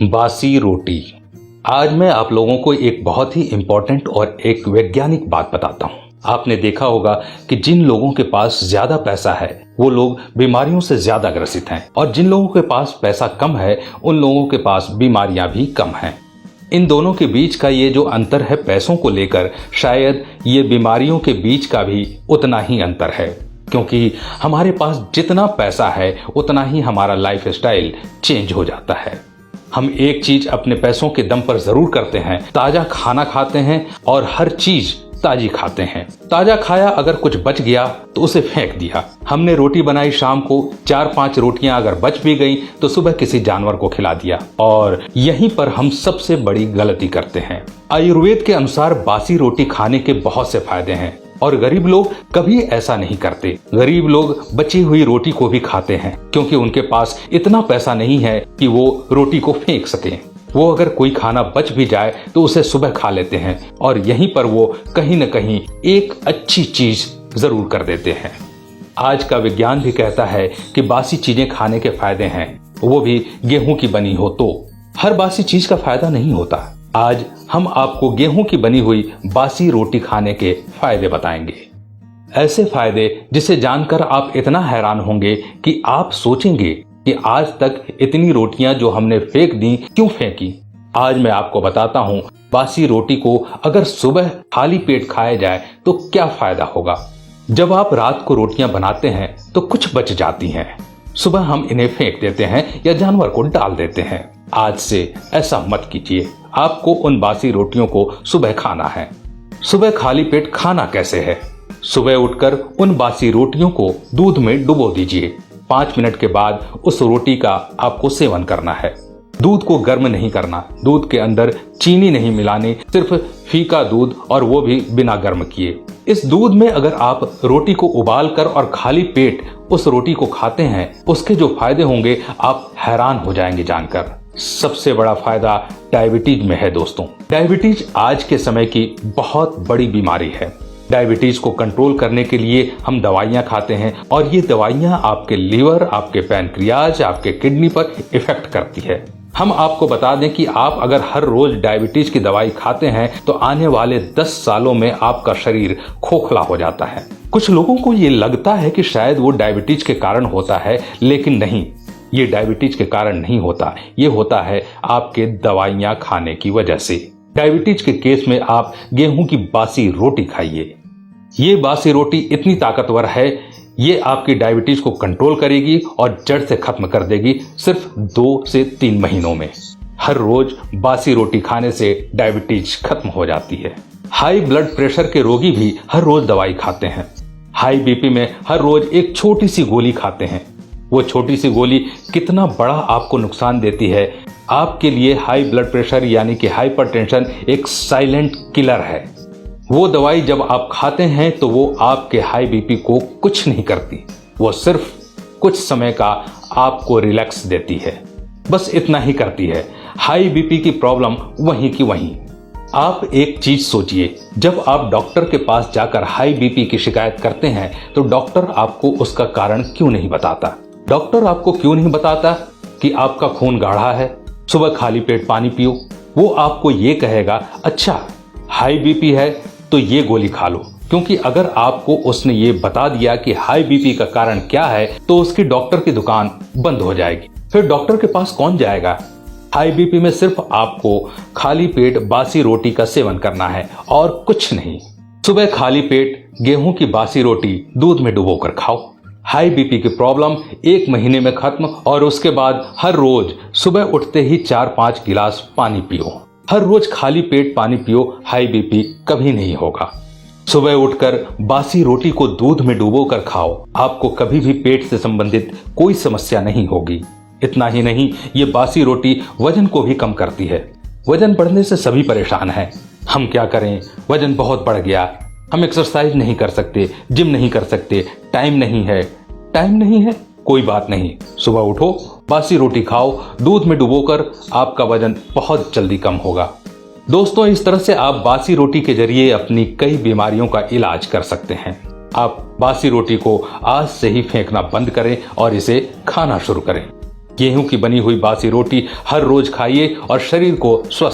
बासी रोटी। आज मैं आप लोगों को एक बहुत ही इंपॉर्टेंट और एक वैज्ञानिक बात बताता हूँ। आपने देखा होगा कि जिन लोगों के पास ज्यादा पैसा है वो लोग बीमारियों से ज्यादा ग्रसित हैं और जिन लोगों के पास पैसा कम है उन लोगों के पास बीमारियां भी कम हैं। इन दोनों के बीच का ये जो अंतर है पैसों को लेकर, शायद ये बीमारियों के बीच का भी उतना ही अंतर है, क्योंकि हमारे पास जितना पैसा है उतना ही हमारा लाइफ स्टाइल चेंज हो जाता है। हम एक चीज अपने पैसों के दम पर जरूर करते हैं, ताजा खाना खाते हैं और हर चीज ताजी खाते हैं। ताजा खाया, अगर कुछ बच गया तो उसे फेंक दिया। हमने रोटी बनाई शाम को, 4-5 रोटियां अगर बच भी गई तो सुबह किसी जानवर को खिला दिया। और यहीं पर हम सबसे बड़ी गलती करते हैं। आयुर्वेद के अनुसार बासी रोटी खाने के बहुत से फायदे हैं और गरीब लोग कभी ऐसा नहीं करते। गरीब लोग बची हुई रोटी को भी खाते हैं क्योंकि उनके पास इतना पैसा नहीं है कि वो रोटी को फेंक सकें। वो अगर कोई खाना बच भी जाए तो उसे सुबह खा लेते हैं और यहीं पर वो कहीं न कहीं एक अच्छी चीज जरूर कर देते हैं। आज का विज्ञान भी कहता है कि बासी चीजें खाने के फायदे हैं, वो भी गेहूं की बनी हो तो। हर बासी चीज का फायदा नहीं होता। आज हम आपको गेहूं की बनी हुई बासी रोटी खाने के फायदे बताएंगे। ऐसे फायदे जिसे जानकर आप इतना हैरान होंगे कि आप सोचेंगे कि आज तक इतनी रोटियां जो हमने फेंक दी क्यों फेंकी। आज मैं आपको बताता हूं बासी रोटी को अगर सुबह खाली पेट खाया जाए तो क्या फायदा होगा। जब आप रात को रोटियां बनाते हैं तो कुछ बच जाती हैं, सुबह हम इन्हें फेंक देते हैं या जानवर को डाल देते हैं। आज से ऐसा मत कीजिए। आपको उन बासी रोटियों को सुबह खाना है। सुबह खाली पेट खाना कैसे है? सुबह उठकर उन बासी रोटियों को दूध में डुबो दीजिए। 5 मिनट के बाद उस रोटी का आपको सेवन करना है। दूध को गर्म नहीं करना, दूध के अंदर चीनी नहीं मिलानी, सिर्फ फीका दूध और वो भी बिना गर्म किए। इस दूध में अगर आप रोटी को उबाल कर और खाली पेट उस रोटी को खाते हैं, उसके जो फायदे होंगे आप हैरान हो जाएंगे जानकर। सबसे बड़ा फायदा डायबिटीज में है दोस्तों। डायबिटीज आज के समय की बहुत बड़ी बीमारी है। डायबिटीज को कंट्रोल करने के लिए हम दवाइयां खाते हैं और ये दवाइयां आपके लीवर, आपके पैनक्रियाज, आपके किडनी पर इफेक्ट करती है। हम आपको बता दें कि आप अगर हर रोज डायबिटीज की दवाई खाते हैं तो आने वाले 10 सालों में आपका शरीर खोखला हो जाता है। कुछ लोगों को ये लगता है कि शायद वो डायबिटीज के कारण होता है, लेकिन नहीं, ये डायबिटीज के कारण नहीं होता। ये होता है आपके दवाइयां खाने की वजह से। डायबिटीज के केस में आप गेहूं की बासी रोटी खाइए। ये बासी रोटी इतनी ताकतवर है, ये आपकी डायबिटीज को कंट्रोल करेगी और जड़ से खत्म कर देगी सिर्फ 2 से 3 महीनों में। हर रोज बासी रोटी खाने से डायबिटीज खत्म हो जाती है। हाई ब्लड प्रेशर के रोगी भी हर रोज दवाई खाते हैं। हाई बीपी में हर रोज एक छोटी सी गोली खाते हैं। वो छोटी सी गोली कितना बड़ा आपको नुकसान देती है। आपके लिए हाई ब्लड प्रेशर यानी कि हाइपरटेंशन एक साइलेंट किलर है। वो दवाई जब आप खाते हैं तो वो आपके हाई बीपी को कुछ नहीं करती, वो सिर्फ कुछ समय का आपको रिलैक्स देती है, बस इतना ही करती है। हाई बीपी की प्रॉब्लम वहीं की वहीं। आप एक चीज सोचिए, जब आप डॉक्टर के पास जाकर हाई बीपी की शिकायत करते हैं तो डॉक्टर आपको उसका कारण क्यों नहीं बताता? डॉक्टर आपको क्यों नहीं बताता कि आपका खून गाढ़ा है, सुबह खाली पेट पानी पियो? वो आपको ये कहेगा, अच्छा हाई बीपी है तो ये गोली खा लो, क्योंकि अगर आपको उसने ये बता दिया कि हाई बीपी का कारण क्या है तो उसकी डॉक्टर की दुकान बंद हो जाएगी। फिर डॉक्टर के पास कौन जाएगा? हाई बीपी में सिर्फ आपको खाली पेट बासी रोटी का सेवन करना है और कुछ नहीं। सुबह खाली पेट गेहूं की बासी रोटी दूध में डुबोकर खाओ। हाई बीपी की प्रॉब्लम 1 महीने में खत्म और उसके बाद हर रोज सुबह उठते ही 4-5 गिलास पानी पियो। हर रोज खाली पेट पानी पियो, हाई बीपी कभी नहीं होगा। सुबह उठकर बासी रोटी को दूध में डुबोकर खाओ, आपको कभी भी पेट से संबंधित कोई समस्या नहीं होगी। इतना ही नहीं, ये बासी रोटी वजन को भी कम करती है। वजन बढ़ने से सभी परेशान हैं। हम क्या करें, वजन बहुत बढ़ गया, हम एक्सरसाइज नहीं कर सकते, जिम नहीं कर सकते, टाइम नहीं है। टाइम नहीं है, कोई बात नहीं, सुबह उठो, बासी रोटी खाओ, दूध में डुबोकर, आपका वजन बहुत जल्दी कम होगा। दोस्तों, इस तरह से आप बासी रोटी के जरिए अपनी कई बीमारियों का इलाज कर सकते हैं। आप बासी रोटी को आज से ही फेंकना बंद करें और इसे खाना शुरू करें। गेहूं की बनी हुई बासी रोटी हर रोज खाइए और शरीर को स्वस्थ